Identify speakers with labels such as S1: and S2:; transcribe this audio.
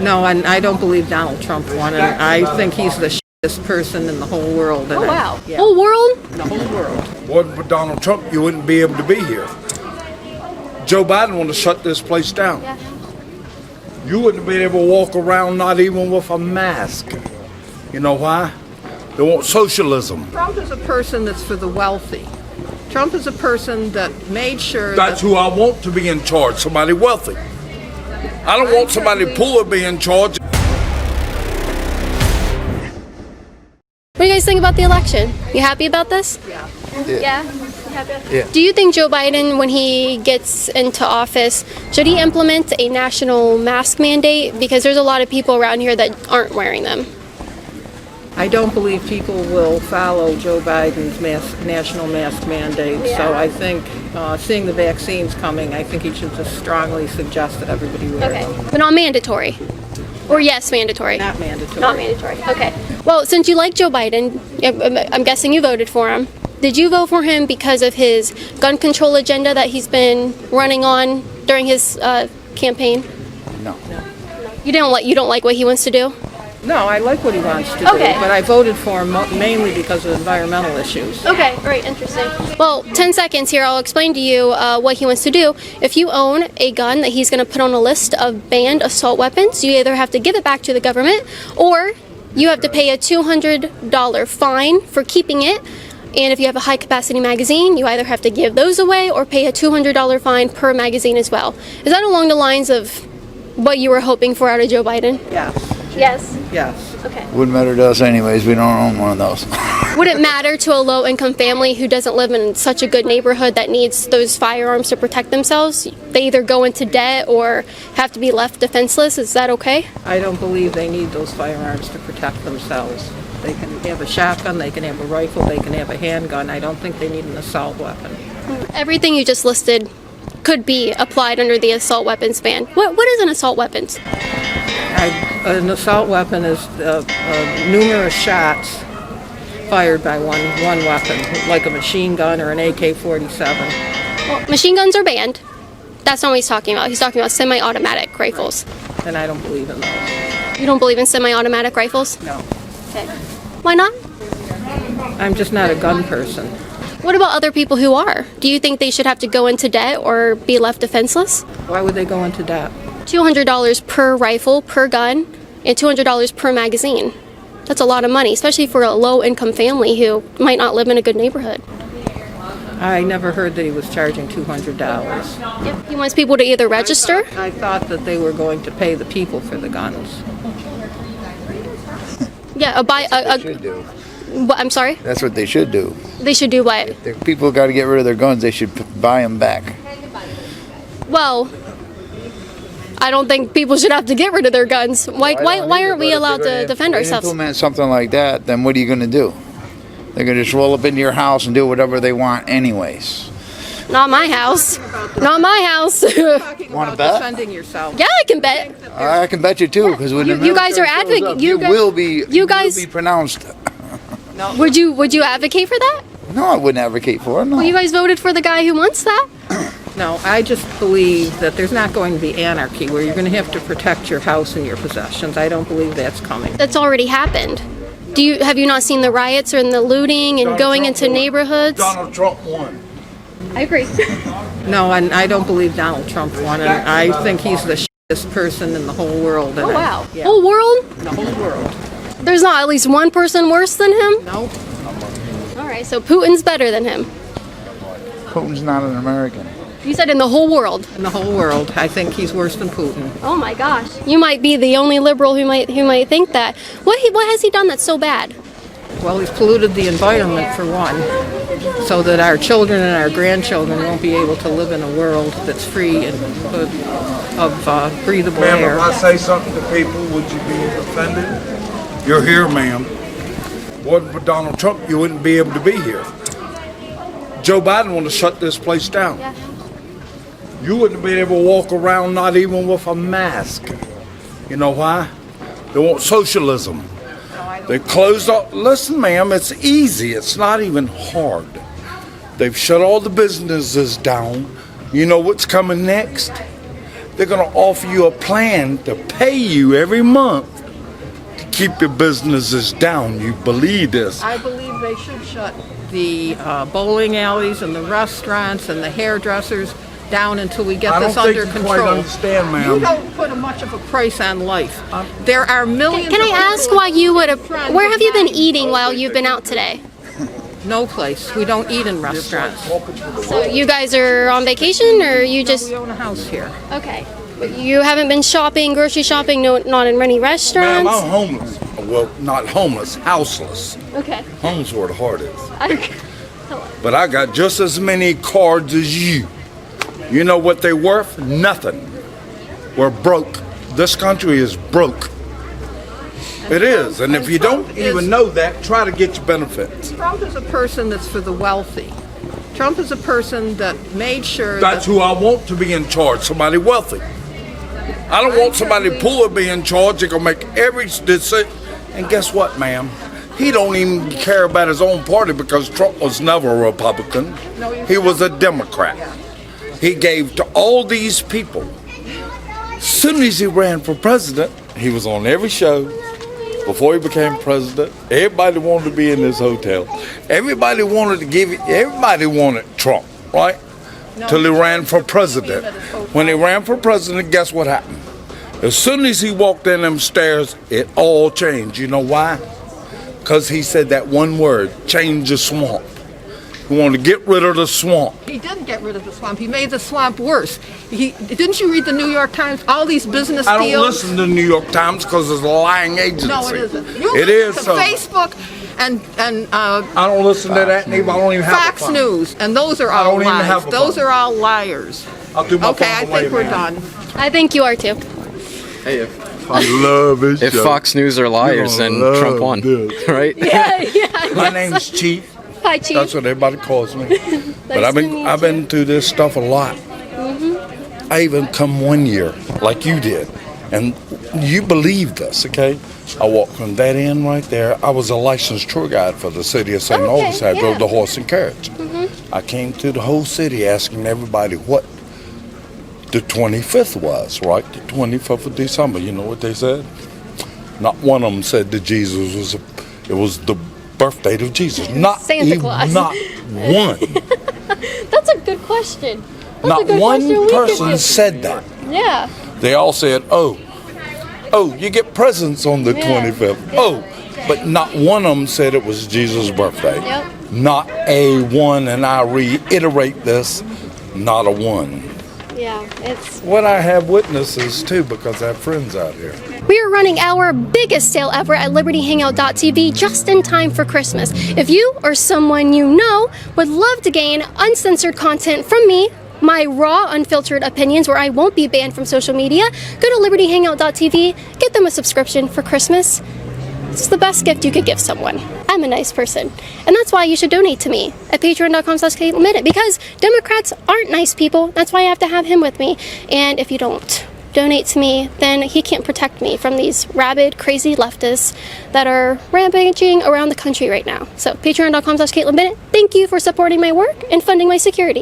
S1: No, and I don't believe Donald Trump won, and I think he's the shittest person in the whole world.
S2: Oh, wow.
S1: Yeah.
S2: Whole world?
S1: The whole world.
S3: Wasn't for Donald Trump, you wouldn't be able to be here. Joe Biden wanted to shut this place down.
S2: Yeah.
S3: You wouldn't be able to walk around not even with a mask. You know why? They want socialism.
S1: Trump is a person that's for the wealthy. Trump is a person that made sure
S3: That's who I want to be in charge, somebody wealthy. I don't want somebody poor to be in charge.
S2: What do you guys think about the election? You happy about this?
S1: Yeah.
S2: Yeah? You happy?
S4: Yeah.
S2: Do you think Joe Biden, when he gets into office, should he implement a national mask mandate? Because there's a lot of people around here that aren't wearing them.
S1: I don't believe people will follow Joe Biden's national mask mandate.
S2: Yeah.
S1: So I think, seeing the vaccines coming, I think he should just strongly suggest that everybody wear
S2: Okay.
S1: them.
S2: But not mandatory? Or yes, mandatory?
S1: Not mandatory.
S2: Not mandatory. Okay. Well, since you like Joe Biden, I'm guessing you voted for him. Did you vote for him because of his gun control agenda that he's been running on during his campaign?
S4: No.
S2: You don't like what he wants to do?
S1: No, I like what he wants to
S2: Okay.
S1: do, but I voted for him mainly because of environmental issues.
S2: Okay, great, interesting. Well, 10 seconds here, I'll explain to you what he wants to do. If you own a gun that he's going to put on a list of banned assault weapons, you either have to give it back to the government or you have to pay a $200 fine for keeping it. And if you have a high-capacity magazine, you either have to give those away or pay a $200 fine per magazine as well. Is that along the lines of what you were hoping for out of Joe Biden?
S1: Yes,
S2: Yes.
S1: yes.
S2: Okay.
S4: Wouldn't matter to us anyways. We don't own one of those.
S2: Would it matter to a low-income family who doesn't live in such a good neighborhood that needs those firearms to protect themselves? They either go into debt or have to be left defenseless. Is that okay?
S1: I don't believe they need those firearms to protect themselves. They can have a shotgun, they can have a rifle, they can have a handgun. I don't think they need an assault weapon.
S2: Everything you just listed could be applied under the assault weapons ban. What is an assault weapons?
S1: An assault weapon is numerous shots fired by one weapon, like a machine gun or an AK-47.
S2: Well, machine guns are banned. That's not what he's talking about. He's talking about semi-automatic rifles.
S1: And I don't believe in those.
S2: You don't believe in semi-automatic rifles?
S1: No.
S2: Okay. Why not?
S1: I'm just not a gun person.
S2: What about other people who are? Do you think they should have to go into debt or be left defenseless?
S1: Why would they go into debt?
S2: $200 per rifle, per gun, and $200 per magazine. That's a lot of money, especially for a low-income family who might not live in a good neighborhood.
S1: I never heard that he was charging $200.
S2: Yep. He wants people to either register.
S1: I thought that they were going to pay the people for the guns.
S2: Yeah,
S4: Should do.
S2: What, I'm sorry?
S4: That's what they should do.
S2: They should do what?
S4: If people got to get rid of their guns, they should buy them back.
S2: Well, I don't think people should have to get rid of their guns. Why aren't we allowed to defend ourselves?
S4: Implement something like that, then what are you going to do? They're going to just roll up into your house and do whatever they want anyways.
S2: Not my house. Not my house.
S1: Talking
S4: Wanna
S1: about
S4: bet?
S1: defending yourself.
S2: Yeah, I can bet.
S4: I can bet you too, because when
S2: You-
S4: the
S2: you guys are
S4: military shows
S2: advocate-
S4: up,
S2: you guys-
S4: will be
S2: you guys-
S4: will be pronounced.
S2: Would you advocate for that?
S4: No, I wouldn't advocate for it. No.
S2: Well, you guys voted for the guy who wants that.
S1: No, I just believe that there's not going to be anarchy where you're going to have to protect your house and your possessions. I don't believe that's coming.
S2: That's already happened. Have you not seen the riots and the looting and going into neighborhoods?
S3: Donald Trump won.
S2: I agree.
S1: No, and I don't believe Donald Trump won, and I think he's the shittest person in the whole world.
S2: Oh wow.
S1: Yeah,
S2: Whole world?
S1: the whole world.
S2: There's not at least one person worse than him?
S1: No,
S2: All right, so Putin's better than him.
S4: Putin's not an American.
S2: You said in the whole world.
S1: in the whole world. I think he's worse than Putin.
S2: Oh my gosh. You might be the only liberal who might think that. What has he done that's so bad?
S1: Well, he's polluted the environment for one, so that our children and our grandchildren won't be able to live in a world that's free and of breathable
S3: Ma'am,
S1: air.
S3: if I say something to people, would you be offended? You're here, ma'am. Wasn't for Donald Trump, you wouldn't be able to be here. Joe Biden wanted to shut this place down.
S2: Yeah.
S3: You wouldn't be able to walk around not even with a mask. You know why? They want socialism. They closed up. Listen, ma'am, it's easy. It's not even hard. They've shut all the businesses down. You know what's coming next? They're going to offer you a plan to pay you every month to keep your businesses down. You believe this?
S1: I believe they should shut the bowling alleys and the restaurants and the hairdressers down until we get this under control.
S3: I don't think you quite understand, ma'am.
S1: You don't put much of a price on life. There are millions.
S2: Can I ask why you would have? Where have you been eating while you've been out today?
S1: No place. We don't eat in restaurants.
S2: So you guys are on vacation, or you just?
S1: We own a house here.
S2: Okay. But you haven't been shopping, grocery shopping, no, not in many restaurants?
S3: Ma'am, I'm homeless. Well, not homeless, houseless.
S2: Okay.
S3: Home's where the heart is.
S2: Okay.
S3: But I got just as many cards as you. You know what they're worth? Nothing. We're broke. This country is broke. It is. And if you don't even know that, try to get your benefits.
S1: Trump is a person that's for the wealthy. Trump is a person that made sure
S3: That's who I want to be in charge, somebody wealthy. I don't want somebody poor to be in charge. They're going to make every decision. And guess what, ma'am? He don't even care about his own party because Trump was never a Republican. He was a Democrat. He gave to all these people. As soon as he ran for president, he was on every show. Before he became president, everybody wanted to be in this hotel. Everybody wanted Trump, right? Till he ran for president. When he ran for president, guess what happened? As soon as he walked in them stairs, it all changed. You know why? Because he said that one word, change the swamp. He wanted to get rid of the swamp.
S1: He didn't get rid of the swamp. He made the swamp worse. Didn't you read the New York Times? All these business deals.
S3: I don't listen to the New York Times because it's a lying agency.
S1: No, it isn't.
S3: It is.
S1: To Facebook and
S3: I don't listen to that neither. I don't even have
S1: Fox News, and those are all lies. Those are all liars.
S3: I'll do my
S1: Okay, I
S3: phone away,
S1: think we're
S3: ma'am.
S1: done.
S2: I think you are too.
S5: Hey,
S3: If
S5: Fox News are liars, then Trump won, right?
S2: Yeah.
S3: My name's Chief.
S2: Hi, Chief.
S3: That's what everybody calls me. But
S2: Nice
S3: I've
S2: to
S3: been
S2: meet
S3: I've been through this stuff a lot. I even come one year like you did, and you believe this, okay? I walked from that end right there. I was a licensed tour guide for the city of St.
S2: Okay,
S3: Augustine. I drove
S2: yeah.
S3: the horse and carriage. I came through the whole city asking everybody what the 25th was, right? The 25th of December. You know what they said? Not one of them said that Jesus was it was the birth date of Jesus. Not
S2: Santa
S3: even,
S2: Claus.
S3: Not one.
S2: That's a good question. That's a
S3: Not
S2: good
S3: one
S2: question we could
S3: person
S2: do.
S3: said that.
S2: Yeah.
S3: They all said, oh, you get presents on the 25th.
S2: Yeah.
S3: Oh, but not one of them said it was Jesus' birthday.
S2: Yep.
S3: Not a one, and I reiterate this, not a one.
S2: Yeah, it's...
S3: What I have witnesses too, because I have friends out here.
S2: We are running our biggest sale ever at LibertyHangout.tv just in time for Christmas. If you or someone you know would love to gain uncensored content from me, my raw, unfiltered opinions where I won't be banned from social media, go to LibertyHangout.tv, get them a subscription for Christmas. It's the best gift you could give someone. I'm a nice person. And that's why you should donate to me at patreon.com/KateLeMinute, because Democrats aren't nice people. That's why I have to have him with me. And if you don't donate to me, then he can't protect me from these rabid, crazy leftists that are rampaging around the country right now. So patreon.com/KateLeMinute. Thank you for supporting my work and funding my security.